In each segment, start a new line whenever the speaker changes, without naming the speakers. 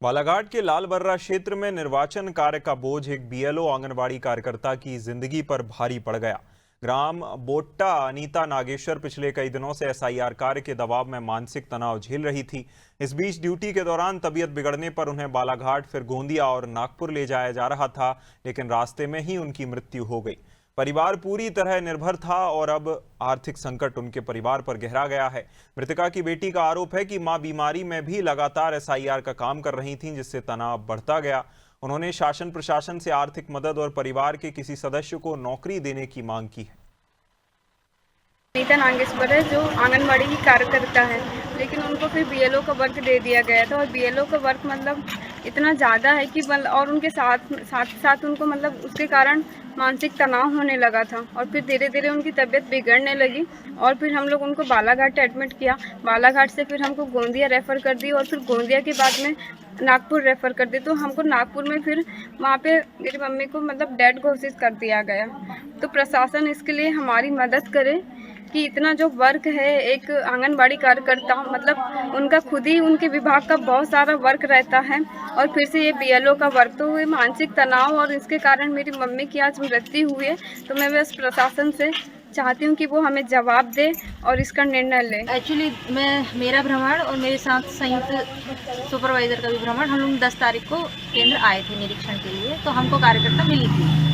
बालाघाट के लालबर्रा क्षेत्र में निर्वाचन कार्य का बोझ एक बीएलओ आंगनबाड़ी कार्यकर्ता की जिंदगी पर भारी पड़ गया। ग्राम बोट्टा अनीता नागेश्वर पिछले कई दिनों से एसआईआर कार्य के दबाव में मानसिक तनाव झेल रही थी। इस बीच ड्यूटी के दौरान तबीयत बिगड़ने पर उन्हें बालाघाट फिर गोंदिया और नागपुर ले जाया जा रहा था, लेकिन रास्ते में ही उनकी मृत्यु हो गई। परिवार पूरी तरह निर्भर था और अब आर्थिक संकट उनके परिवार पर गहरा गया है। मृतका की बेटी का आरोप है कि मां बीमारी में भी लगातार एसआईआर का काम कर रही थीं, जिससे तनाव बढ़ता गया। उन्होंने शासन प्रशासन से आर्थिक मदद और परिवार के किसी सदस्य को नौकरी देने की मांग की है।
अनीता नागेश्वर है जो आंगनबाड़ी की कार्यकर्ता है, लेकिन उनको फिर बीएलओ का वर्क दे दिया गया था और बीएलओ का वर्क मतलब इतना ज़्यादा है कि और उनके साथ उनको मतलब उसके कारण मानसिक तनाव होने लगा था और फिर धीरे धीरे उनकी तबीयत बिगड़ने लगी और फिर हम लोग उनको बालाघाट एडमिट किया। बालाघाट से फिर हमको गोंदिया रेफ़र कर दी और फिर गोंदिया के बाद में नागपुर रेफ़र कर दी। तो हमको नागपुर में फिर वहाँ पे मेरी मम्मी को मतलब डेड घोषित कर दिया गया। तो प्रशासन इसके लिए हमारी मदद करे कि इतना जो वर्क है एक आंगनबाड़ी कार्यकर्ता मतलब उनका खुद ही उनके विभाग का बहुत सारा वर्क रहता है और फिर से ये बीएलओ का वर्क, तो हुए मानसिक तनाव और इसके कारण मेरी मम्मी की आज मृत्यु हुई है। तो मैं बस प्रशासन से चाहती हूँ कि वो हमें जवाब दे और इसका निर्णय ले।
एक्चुअली मेरा भ्रमण और मेरे साथ संयुक्त सुपरवाइज़र का भी भ्रमण, हम लोग 10 तारीख को केंद्र आए थे निरीक्षण के लिए। तो हमको कार्यकर्ता मिली थी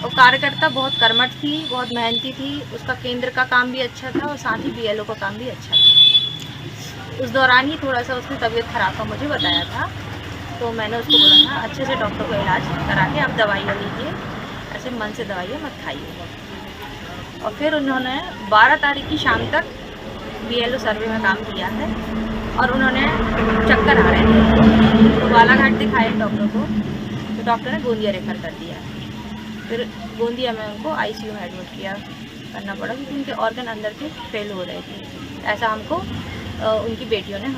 और कार्यकर्ता बहुत कर्मठ थी, बहुत मेहनती थी। उसका केंद्र का काम भी अच्छा था और साथ ही बीएलओ का काम भी अच्छा था। उस दौरान ही थोड़ा सा उसकी तबीयत खराब का मुझे बताया था, तो मैंने उसको बोला था अच्छे से डॉक्टर को इलाज करा के आप दवाइयाँ लीजिए, ऐसे मन से दवाइयाँ मत खाइए। और फिर उन्होंने 12 तारीख की शाम तक बीएलओ सर्वे में काम किया है और उन्होंने चक्कर आ रहे थे तो बालाघाट दिखाए डॉक्टर को, तो डॉक्टर ने गोंदिया रेफर कर दिया। फिर गोंदिया में उनको आईसीयू में एडमिट किया करना पड़ा क्योंकि उनके ऑर्गन अंदर के फेल हो रहे थे। ऐसा हमको उनकी बेटियों ने